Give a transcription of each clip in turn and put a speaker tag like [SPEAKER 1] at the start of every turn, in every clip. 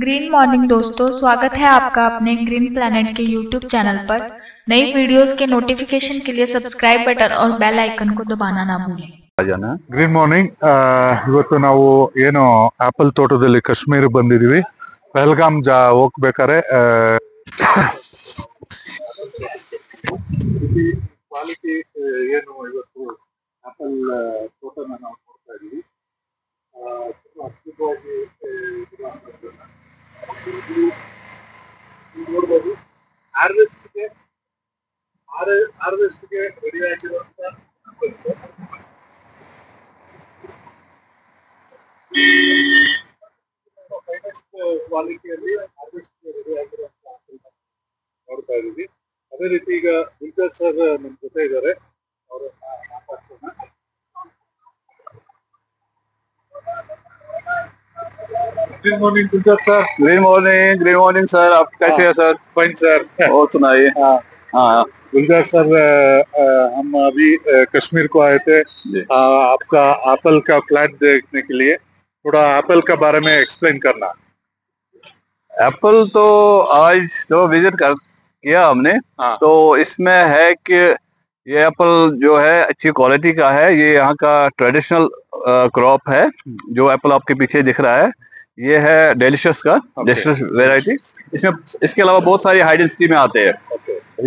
[SPEAKER 1] Green morning दोस्तों, स्वागत है आपका अपने ग्रीन प्लैनेट के यूट्यूब चैनल पर। नई वीडियोस के नोटिफिकेशन के लिए सब्सक्राइब बटन और बेल आइकन को दबाना ना भूलें।
[SPEAKER 2] ಗ್ರೀನ್ ಮಾರ್ನಿಂಗ್ ಇವತ್ತು ನಾವು ಏನು ಆಪಲ್ ತೋಟದಲ್ಲಿ ಕಾಶ್ಮೀರ ಬಂದಿದೀವಿ. ಪಹಲ್ಗಾಮ್ ಹೋಗ್ಬೇಕಾರೆ ಕ್ವಾಲಿಟಿ ಏನು ಇವತ್ತು ಆಪಲ್ ತೋಟನ ನಾವು ನೋಡ್ತಾ ಇದೀವಿ. ತುಂಬಾ ಅದ್ಭುತವಾಗಿ ನೋಡ್ಬೋದು. ಹಾರ್ವೆಸ್ಟ್ಗೆ ರೆಡಿ ಆಗಿರುವಂತ ಕ್ವಾಲಿಟಿಯಲ್ಲಿ ರೆಡಿ ಆಗಿರುವಂತ ನೋಡ್ತಾ ಇದೀವಿ. ಅದೇ ರೀತಿ ಈಗ ಗುಲ್ಜರ್ ಸರ್ ನಮ್ಮ ಜೊತೆ ಇದ್ದಾರೆ, ಅವರನ್ನ ಮಾತಾಡ್ಸೋಣ. गुड मॉर्निंग गुलजार सर।
[SPEAKER 3] Good morning sir. आप कैसे हैं सर?
[SPEAKER 2] Fine sir.
[SPEAKER 3] और सुनाइए।
[SPEAKER 2] हाँ गुलजार सर, हम अभी कश्मीर को आए थे आपका एप्पल का फ्लैट देखने के लिए। थोड़ा एप्पल का बारे में एक्सप्लेन करना।
[SPEAKER 3] एप्पल तो आज जो विजिट कर किया हमने, तो इसमें है कि ये एप्पल जो है अच्छी क्वालिटी का है। ये यहाँ का ट्रेडिशनल क्रॉप है। जो एप्पल आपके पीछे दिख रहा है ये है डेलिशियस का, डेलिशियस वेराइटी। इसमें इसके अलावा बहुत सारी हाइडेंसिटी में आते हैं।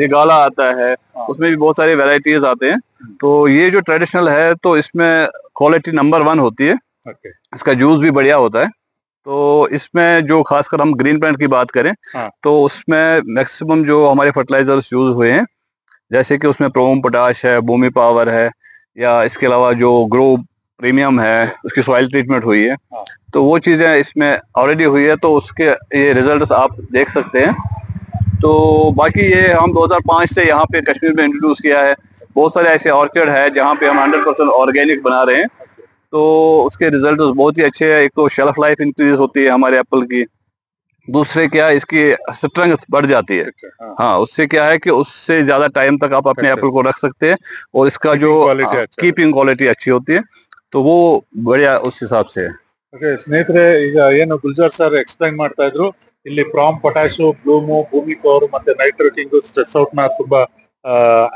[SPEAKER 3] ये गाला आता है, उसमें भी बहुत सारी वेराइटीज आते हैं। तो ये जो ट्रेडिशनल है तो इसमें क्वालिटी नंबर 1 होती है। इसका जूस भी बढ़िया होता है। तो इसमें जो खासकर हम ग्रीन प्लांट की बात करें तो उसमें मैक्सिमम जो हमारे फर्टिलाइजर्स यूज हुए हैं, जैसे कि उसमें प्रोम पोटाश है, भूमि पावर है, या इसके अलावा जो ग्रो प्रीमियम है उसकी सॉइल ट्रीटमेंट हुई है, तो वो चीजें इसमें ऑलरेडी हुई है। तो उसके ये रिजल्ट्स आप देख सकते हैं। तो बाकी ये हम 2005 से यहाँ पे कश्मीर में इंट्रोड्यूस किया है। बहुत सारे ऐसे ऑर्चर्ड है जहाँ पे हम 100% ऑर्गेनिक बना रहे हैं। तो उसके रिजल्ट बहुत ही अच्छे हैं। एक तो शेल्फ लाइफ इंक्रीज होती है हमारे एप्पल की, दूसरे क्या इसकी स्ट्रेंथ बढ़ जाती है। हाँ, उससे क्या है कि उससे ज्यादा टाइम तक आप अपने एप्पल को रख सकते हैं और इसका जो कीपिंग क्वालिटी अच्छी होती है, तो वो बढ़िया उस हिसाब से है।
[SPEAKER 2] ಸ್ನೇಹಿತರೆ, ಈಗ ಏನು ಗುಲ್ಜಾರ್ ಸರ್ ಎಕ್ಸ್ಪ್ಲೈನ್ ಮಾಡ್ತಾ ಇದ್ರು, ಇಲ್ಲಿ ಪ್ರಾಮ್ ಪೊಟ್ಯಾಶು, ಬ್ಲೂಮು, ಭೂಮಿ ಪವರ್ ಮತ್ತೆ ನೈಟ್ರೋಕಿಂಗ್, ಸ್ಟ್ರೆಸ್ ಔಟ್ ನ ತುಂಬಾ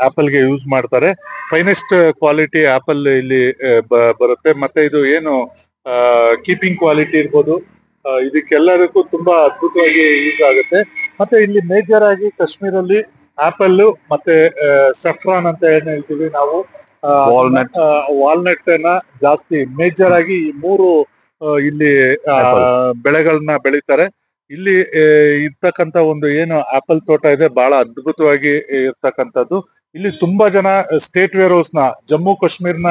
[SPEAKER 2] ಆಪಲ್ ಗೆ ಯೂಸ್ ಮಾಡ್ತಾರೆ. ಫೈನೆಸ್ಟ್ ಕ್ವಾಲಿಟಿ ಆಪಲ್ ಇಲ್ಲಿ ಬರುತ್ತೆ. ಮತ್ತೆ ಇದು ಏನು ಕೀಪಿಂಗ್ ಕ್ವಾಲಿಟಿ ಇರ್ಬೋದು, ಇದಕ್ಕೆಲ್ಲದಕ್ಕೂ ತುಂಬಾ ಅದ್ಭುತವಾಗಿ ಯೂಸ್ ಆಗುತ್ತೆ. ಮತ್ತೆ ಇಲ್ಲಿ ಮೇಜರ್ ಆಗಿ ಕಾಶ್ಮೀರಲ್ಲಿ ಆಪಲ್ ಮತ್ತೆ ಸಫ್ರಾನ್ ಅಂತ ಏನ್ ಹೇಳ್ತೀವಿ ನಾವು, ವಾಲ್ನಟ್ ನ ಜಾಸ್ತಿ ಮೇಜರ್ ಆಗಿ ಈ ಮೂರು ಇಲ್ಲಿ ಬೆಳೆಗಳನ್ನ ಬೆಳೀತಾರೆ. ಇಲ್ಲಿ ಇರ್ತಕ್ಕಂತ ಒಂದು ಏನು ಆಪಲ್ ತೋಟ ಇದೆ ಬಹಳ ಅದ್ಭುತವಾಗಿ ಇರ್ತಕ್ಕಂಥದ್ದು. ಇಲ್ಲಿ ತುಂಬಾ ಜನ ಸ್ಟೇಟ್ ವೇರ್ ಹೌಸ್ ನ, ಜಮ್ಮು ಕಾಶ್ಮೀರ್ನ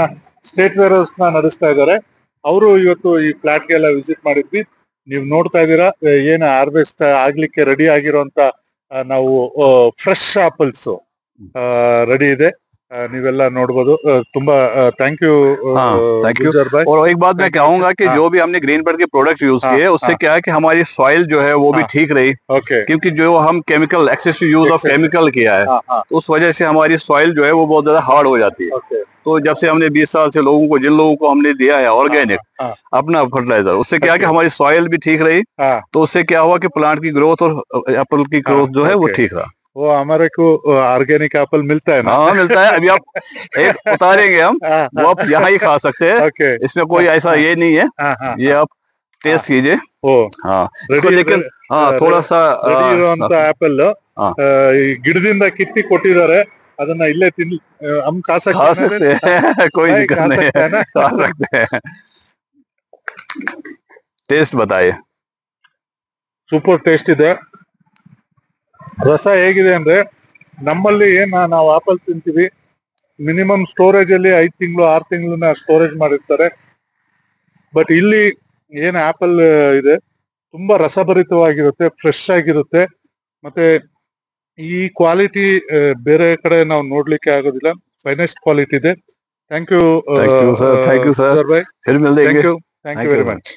[SPEAKER 2] ಸ್ಟೇಟ್ ವೇರ್ ಹೌಸ್ ನ ನಡೆಸ್ತಾ ಇದ್ದಾರೆ. ಅವರು ಇವತ್ತು ಈ ಫ್ಲಾಟ್ ಗೆಲ್ಲ ವಿಸಿಟ್ ಮಾಡಿದ್ವಿ. ನೀವು ನೋಡ್ತಾ ಇದ್ದೀರಾ ಏನು ಹಾರ್ವೆಸ್ಟ್ ಆಗ್ಲಿಕ್ಕೆ ರೆಡಿ ಆಗಿರುವಂತ ನಾವು ಫ್ರೆಶ್ ಆಪಲ್ಸ್ ರೆಡಿ ಇದೆ, ನೀವೆಲ್ಲ ನೋಡ್ಬೋದು. ತುಂಬಾ ಥ್ಯಾಂಕ್ ಯू।
[SPEAKER 3] और एक बात मैं कहूंगा कि जो भी हमने ग्रीन प्लांट के प्रोडक्ट यूज किए उससे क्या है कि हमारी सॉइल जो है वो भी ठीक रही। क्योंकि जो हम chemical excessive use of chemical किया है तो उस वजह से हमारी सॉइल जो है वो बहुत ज्यादा हार्ड हो जाती है। तो जब से हमने 20 साल से लोगों को, जिन लोगों को हमने दिया है ऑर्गेनिक अपना फर्टिलाइजर, उससे क्या है कि हमारी सॉइल भी ठीक रही। तो उससे क्या हुआ कि प्लांट की ग्रोथ और एप्पल की ग्रोथ जो है वो ठीक रहा।
[SPEAKER 2] वो हमारे को ऑर्गेनिक एप्पल मिलता है ना?
[SPEAKER 3] हाँ मिलता है। अभी आप एक उतारेंगे हम, वो आप यहाँ ही खा सकते हैं। इसमें कोई ऐसा ये नहीं है। ये आप टेस्ट कीजिए। हाँ, लेकिन हाँ थोड़ा सा
[SPEAKER 2] ಆಪಲ್ ಗಿಡದಿಂದ ಕಿತ್ತಿ ಕೊಟ್ಟಿದ್ದಾರೆ, ಅದನ್ನ ಇಲ್ಲೇ ತಿನ್ हम खा सकते हैं,
[SPEAKER 3] कोई दिक्कत नहीं है, खा सकते हैं। टेस्ट बताइए।
[SPEAKER 2] ಸೂಪರ್ ಟೇಸ್ಟ್ ಇದೆ। ರಸ ಹೇಗಿದೆ ಅಂದ್ರೆ, ನಮ್ಮಲ್ಲಿ ನಾವು ಆಪಲ್ ತಿಂತೀವಿ, ಮಿನಿಮಮ್ ಸ್ಟೋರೇಜ್ ಅಲ್ಲಿ 5 ತಿಂಗಳು 6 ತಿಂಗಳನ್ನ ಸ್ಟೋರೇಜ್ ಮಾಡಿರ್ತಾರೆ. ಬಟ್ ಇಲ್ಲಿ ಏನ್ ಆಪಲ್ ಇದೆ ತುಂಬಾ ರಸಭರಿತವಾಗಿರುತ್ತೆ, ಫ್ರೆಶ್ ಆಗಿರುತ್ತೆ. ಮತ್ತೆ ಈ ಕ್ವಾಲಿಟಿ ಬೇರೆ ಕಡೆ ನಾವು ನೋಡ್ಲಿಕ್ಕೆ ಆಗೋದಿಲ್ಲ. ಫೈನೆಸ್ಟ್ ಕ್ವಾಲಿಟಿ ಇದೆ. Thank you sir, thank you very much.